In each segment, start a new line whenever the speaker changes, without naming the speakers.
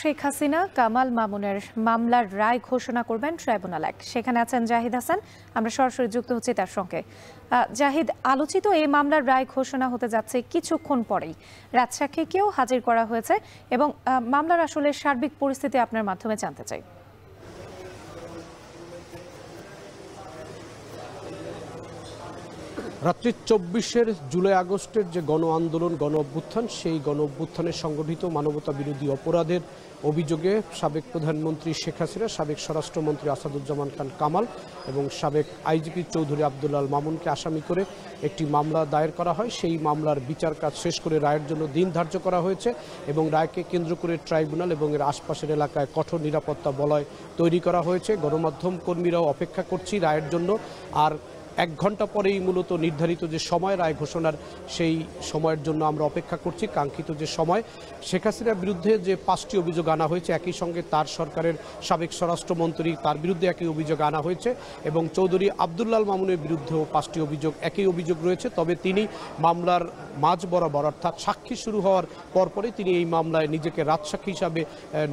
শেখ হাসিনা কামাল মামুনের মামলার রায় ঘোষণা করবেন ট্রাইব্যুনাল ১। সেখানে আছেন জাহিদ হাসান, আমরা সরাসরি যুক্ত হচ্ছি তার সঙ্গে। জাহিদ, আলোচিত এই মামলার রায় ঘোষণা হতে যাচ্ছে কিছুক্ষণ পরেই। রাজসাক্ষীকেও হাজির করা হয়েছে এবং মামলার আসলে সার্বিক পরিস্থিতি আপনার মাধ্যমে জানতে চাই।
রাত্রি ২৪ জুলাই আগস্টের যে গণ আন্দোলন, গণ অভ্যুত্থান, সেই গণ অভ্যুত্থানে সংগঠিত মানবতা বিরোধী অপরাধের অভিযোগে সাবেক প্রধানমন্ত্রী শেখ হাসিনা, সাবেক স্বরাষ্ট্রমন্ত্রী আসাদুজ্জামান খান কামাল এবং সাবেক আইজিপি চৌধুরী আব্দুল আল মামুনকে আসামি করে একটি মামলা দায়ের করা হয়। সেই মামলার বিচার কাজ শেষ করে রায়ের জন্য দিন ধার্য করা হয়েছে এবং রায়কে কেন্দ্র করে ট্রাইব্যুনাল এবং এর আশপাশের এলাকায় কঠোর নিরাপত্তা বলয় তৈরি করা হয়েছে। গণমাধ্যম কর্মীরাও অপেক্ষা করছি রায়ের জন্য। আর ১ ঘন্টা পরেই মূলত নির্ধারিত যে সময় রায় ঘোষণার, সেই সময়ের জন্য আমরা অপেক্ষা করছি। কাঙ্ক্ষিত যে সময়, শেখ হাসিনার বিরুদ্ধে যে ৫টি অভিযোগ আনা হয়েছে, একই সঙ্গে তার সরকারের সাবেক স্বরাষ্ট্রমন্ত্রী, তার বিরুদ্ধে একই অভিযোগ আনা হয়েছে এবং চৌধুরী আব্দুল্লাহ মামুনের বিরুদ্ধেও ৫টি অভিযোগ, একই অভিযোগ রয়েছে। তবে তিনি মামলার মাঝ বরাবর, অর্থাৎ সাক্ষী শুরু হওয়ার পরপরই তিনি এই মামলায় নিজেকে রাজসাক্ষী হিসাবে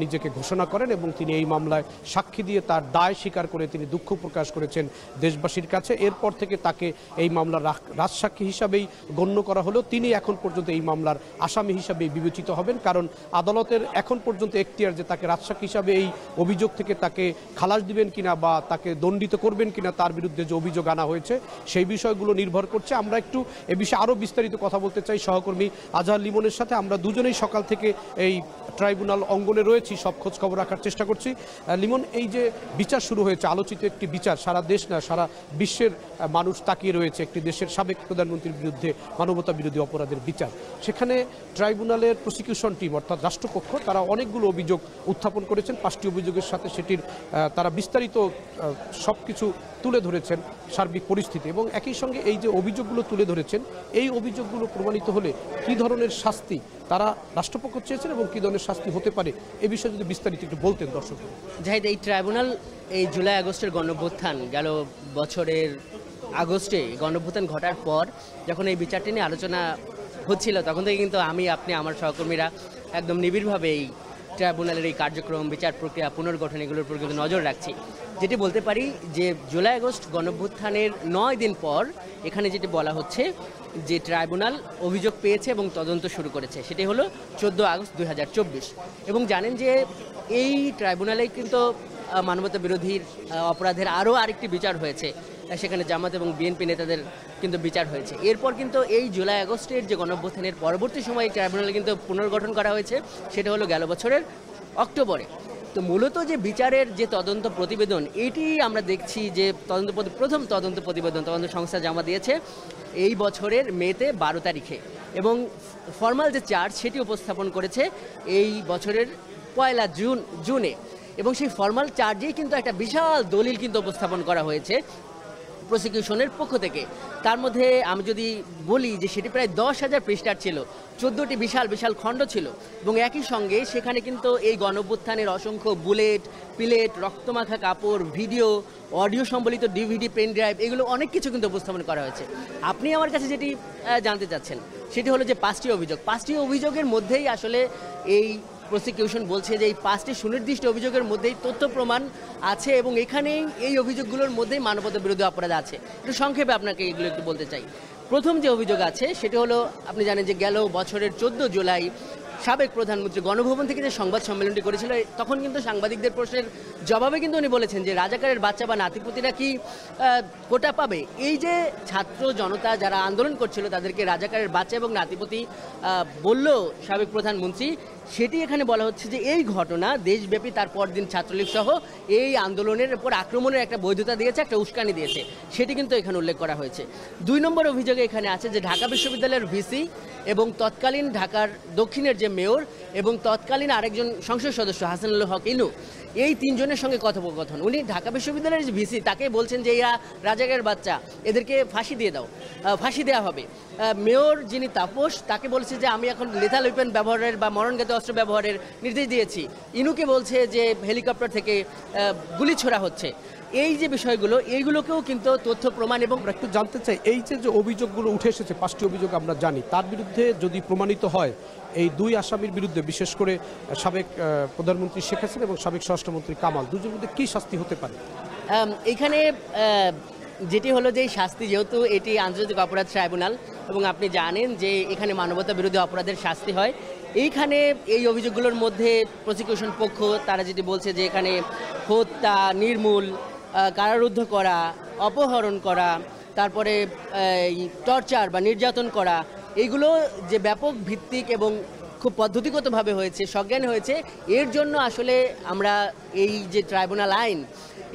নিজেকে ঘোষণা করেন এবং তিনি এই মামলায় সাক্ষী দিয়ে তার দায় স্বীকার করে তিনি দুঃখ প্রকাশ করেছেন দেশবাসীর কাছে। এরপর থেকে তাকে এই মামলার রাজসাক্ষী হিসাবেই গণ্য করা হলেও তিনি এখন পর্যন্ত এই মামলার আসামি হিসাবে বিবেচিত হবেন, কারণ আদালতের এখন পর্যন্ত এখতিয়ার যে তাকে রাজসাক্ষী হিসাবে এই অভিযোগ থেকে তাকে খালাস দিবেন কিনা বা তাকে দণ্ডিত করবেন কিনা, তার বিরুদ্ধে যে অভিযোগ আনা হয়েছে সেই বিষয়গুলো নির্ভর করছে। আমরা একটু এ বিষয়ে আরও বিস্তারিত কথা বলতে চাই সহকর্মী আজহার লিমনের সাথে। আমরা দুজনেই সকাল থেকে এই ট্রাইব্যুনাল অঙ্গনে রয়েছি, সব খোঁজ খবর রাখার চেষ্টা করছি। লিমন, এই যে বিচার শুরু হয়েছে, আলোচিত একটি বিচার, সারা দেশ না সারা বিশ্বের মানুষ তাকিয়ে রয়েছে একটি দেশের সাবেক প্রধানমন্ত্রীর বিরুদ্ধে মানবতা বিরোধী অপরাধের বিচার। সেখানে ট্রাইব্যুনালের প্রসিকিউশন টিম, অর্থাৎ রাষ্ট্রপক্ষ, তারা অনেকগুলো অভিযোগ উত্থাপন করেছেন। ৫টি অভিযোগের সাথে সেটির তারা বিস্তারিত সব কিছু তুলে ধরেছেন, সার্বিক পরিস্থিতি, এবং একই সঙ্গে এই যে অভিযোগগুলো তুলে ধরেছেন, এই অভিযোগগুলো প্রমাণিত হলে কী ধরনের শাস্তি তারা রাষ্ট্রপক্ষ চেয়েছেন এবং কী ধরনের শাস্তি হতে পারে, এ বিষয়ে যদি বিস্তারিত একটু বলতেন দর্শক।
জাহিদ, এই ট্রাইব্যুনাল এই জুলাই আগস্টের গণঅভ্যুত্থান, গেল বছরের আগস্টে গণঅভ্যুত্থান ঘটার পর যখন এই বিচারটি নিয়ে আলোচনা হচ্ছিল, তখন থেকে কিন্তু আপনি আমার সহকর্মীরা একদম নিবিড়ভাবে এই ট্রাইব্যুনালের এই কার্যক্রম, বিচার প্রক্রিয়া, পুনর্গঠন, এগুলোর উপর কিন্তু নজর রাখছি। যেটি বলতে পারি যে জুলাই আগস্ট গণঅভ্যুত্থানের ৯ দিন পর এখানে যেটি বলা হচ্ছে যে ট্রাইব্যুনাল অভিযোগ পেয়েছে এবং তদন্ত শুরু করেছে, সেটি হলো ১৪ আগস্ট ২০২৪। এবং জানেন যে এই ট্রাইব্যুনালে কিন্তু মানবতা বিরোধী অপরাধের আরও আরেকটি বিচার হয়েছে, সেখানে জামাত এবং বিএনপি নেতাদের কিন্তু বিচার হয়েছে। এরপর কিন্তু এই জুলাই আগস্টের যে গণঅভ্যুত্থানের পরবর্তী সময়ে ট্রাইব্যুনাল কিন্তু পুনর্গঠন করা হয়েছে, সেটা হলো গেল বছরের অক্টোবরে। তো মূলত যে বিচারের যে তদন্ত প্রতিবেদন, এটি আমরা দেখছি যে প্রথম তদন্ত প্রতিবেদন তদন্ত সংস্থা জমা দিয়েছে এই বছরের মেতে ১২ তারিখে, এবং ফর্মাল যে চার্জ সেটি উপস্থাপন করেছে এই বছরের ১ জুনে। এবং সেই ফর্মাল চার্জেই কিন্তু একটা বিশাল দলিল কিন্তু উপস্থাপন করা হয়েছে প্রসিকিউশনের পক্ষ থেকে। তার মধ্যে আমি যদি বলি যে সেটি প্রায় ১০,০০০ পৃষ্ঠার ছিল, ১৪টি বিশাল বিশাল খণ্ড ছিল, এবং একই সঙ্গে সেখানে কিন্তু এই গণঅভ্যুত্থানের অসংখ্য বুলেট, পিলেট, রক্তমাখা কাপড়, ভিডিও, অডিও সম্বলিত ডিভিডি, পেন ড্রাইভ, এগুলো অনেক কিছু কিন্তু উপস্থাপন করা হয়েছে। আপনি আমার কাছে যেটি জানতে চাচ্ছেন সেটি হলো যে ৫টি অভিযোগ, ৫টি অভিযোগের মধ্যেই আসলে এই প্রসিকিউশন বলছে যে এই ৫টি সুনির্দিষ্ট অভিযোগের মধ্যেই তথ্য প্রমাণ আছে এবং এখানেই এই অভিযোগগুলোর মধ্যেই মানবতা বিরোধী অপরাধ আছে। একটু সংক্ষেপে আপনাকে এগুলো একটু বলতে চাই। প্রথম যে অভিযোগ আছে সেটি হলো, আপনি জানেন যে গেল বছরের ১৪ জুলাই সাবেক প্রধানমন্ত্রী গণভবন থেকে যে সংবাদ সম্মেলনটি করেছিল, তখন কিন্তু সাংবাদিকদের প্রশ্নের জবাবে কিন্তু উনি বলেছেন যে রাজাকারের বাচ্চা বা নাতিপুতিরা কি কোটা পাবে। এই যে ছাত্র জনতা যারা আন্দোলন করছিল তাদেরকে রাজাকারের বাচ্চা এবং নাতিপুতি বলল সাবেক প্রধানমন্ত্রী, সেটি এখানে বলা হচ্ছে যে এই ঘটনা দেশব্যাপী তার পরদিন ছাত্রলীগ সহ এই আন্দোলনের উপর আক্রমণের একটা বৈধতা দিয়েছে, একটা উস্কানি দিয়েছে, সেটি কিন্তু এখানে উল্লেখ করা হয়েছে। ২ নম্বর অভিযোগে এখানে আছে যে ঢাকা বিশ্ববিদ্যালয়ের ভিসি এবং তৎকালীন ঢাকার দক্ষিণের যে মেয়র এবং তৎকালীন আরেকজন সংসদ সদস্য হাসানুল হক ইনু, এই ৩ জনের সঙ্গে কথোপকথন। উনি ঢাকা বিশ্ববিদ্যালয়ের যে ভিসি তাকে বলছেন যে এরা রাজাকারের বাচ্চা, এদেরকে ফাঁসি দিয়ে দাও, ফাঁসি দেওয়া হবে। মেয়র যিনি তাপস, তাকে বলছে যে আমি এখন লেথাল ওয়েপন ব্যবহারের বা মরণঘাতী অস্ত্র ব্যবহারের নির্দেশ দিয়েছি। ইনুকে বলছে যে হেলিকপ্টার থেকে গুলি ছোড়া হচ্ছে। এই যে বিষয়গুলো, এইগুলোকেও কিন্তু তথ্য প্রমাণ এবং
আমরা একটু জানতে চাই, এই যে অভিযোগগুলো উঠে এসেছে, 5টি অভিযোগ আমরা জানি, তার বিরুদ্ধে যদি প্রমাণিত হয় এই 2 আসামির বিরুদ্ধে, বিশেষ করে সাবেক প্রধানমন্ত্রী শেখ হাসিনা এবং সাবেক স্বরাষ্ট্রমন্ত্রী কামাল, দুজনের মধ্যে কী শাস্তি হতে পারে?
এখানে যেটি হলো যে শাস্তি, যেহেতু এটি আন্তর্জাতিক অপরাধ ট্রাইব্যুনাল এবং আপনি জানেন যে এখানে মানবতা বিরোধী অপরাধের শাস্তি হয়। এইখানে এই অভিযোগগুলোর মধ্যে প্রসিকিউশন পক্ষ তারা যেটি বলছে যে এখানে হত্যা, নির্মূল, কারারুদ্ধ করা, অপহরণ করা, তারপরে টর্চার বা নির্যাতন করা, এইগুলো যে ব্যাপক ভিত্তিক এবং খুব পদ্ধতিগতভাবে হয়েছে, সজ্ঞানে হয়েছে। এর জন্য আসলে আমরা এই যে ট্রাইব্যুনাল আইন,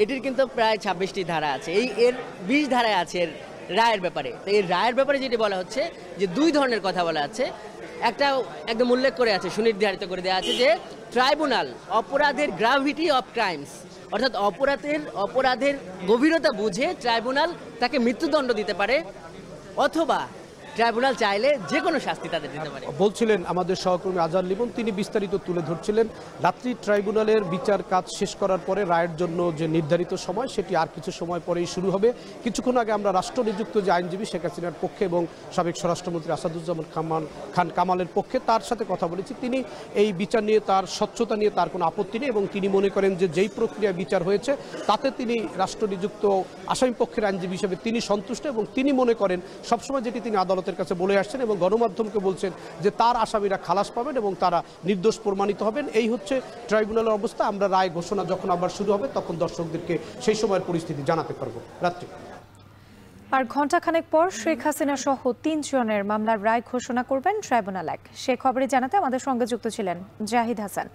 এটির কিন্তু প্রায় 26টি ধারা আছে, এর 20 ধারায় আছে এর রায়ের ব্যাপারে। তো এই রায়ের ব্যাপারে যেটি বলা হচ্ছে যে 2 ধরনের কথা বলা আছে। একটা একদম উল্লেখ করে আছে, সুনির্ধারিত করে দেওয়া আছে যে ট্রাইব্যুনাল অপরাধের গ্রাভিটি অফ ক্রাইমস, অর্থাৎ অপরাধের গভীরতা বুঝে ট্রাইব্যুনাল তাকে মৃত্যুদণ্ড দিতে পারে, অথবা ট্রাইব্যুনাল চাইলে যে কোনো শাস্তি তাদের দিতে পারে।
বলছিলেন আমাদের সহকর্মী আজহার লিমন, তিনি বিস্তারিত তুলে ধরছিলেন। রাত্রি ট্রাইব্যুনালের বিচার কাজ শেষ করার পরে রায়ের জন্য যে নির্ধারিত সময়, সেটি আর কিছু সময় পরেই শুরু হবে। কিছুক্ষণ আগে আমরা রাষ্ট্রনিযুক্ত যে আইনজীবী শেখ হাসিনার পক্ষে এবং সাবেক স্বরাষ্ট্রমন্ত্রী আসাদুজ্জামান খান কামালের পক্ষে, তার সাথে কথা বলেছি। তিনি এই বিচার নিয়ে, তার স্বচ্ছতা নিয়ে তার কোনো আপত্তি নেই এবং তিনি মনে করেন যে যেই প্রক্রিয়া বিচার হয়েছে তাতে তিনি রাষ্ট্রনিযুক্ত আসামি পক্ষের আইনজীবী হিসেবে তিনি সন্তুষ্ট এবং তিনি মনে করেন সবসময় যেটি তিনি আদালতের কাছে বলে আসছেন এবং গণমাধ্যমকে বলছেন যে তার আসামিরা খালাস পাবেন এবং তারা নির্দোষ প্রমাণিত হবেন। এই হচ্ছে ট্রাইব্যুনালের অবস্থা। আমরা রায় ঘোষণা যখন আবার শুরু হবে তখন দর্শকদেরকে সেই সময়ের পরিস্থিতি জানাতে পারবো। রাত্রি
আর ঘণ্টাখানেক পর শেখ হাসিনা সহ 3 জনের মামলার রায় ঘোষণা করবেন ট্রাইব্যুনাল 1। সে খবরে জানাতে আমাদের সঙ্গে যুক্ত ছিলেন জাহিদ হাসান।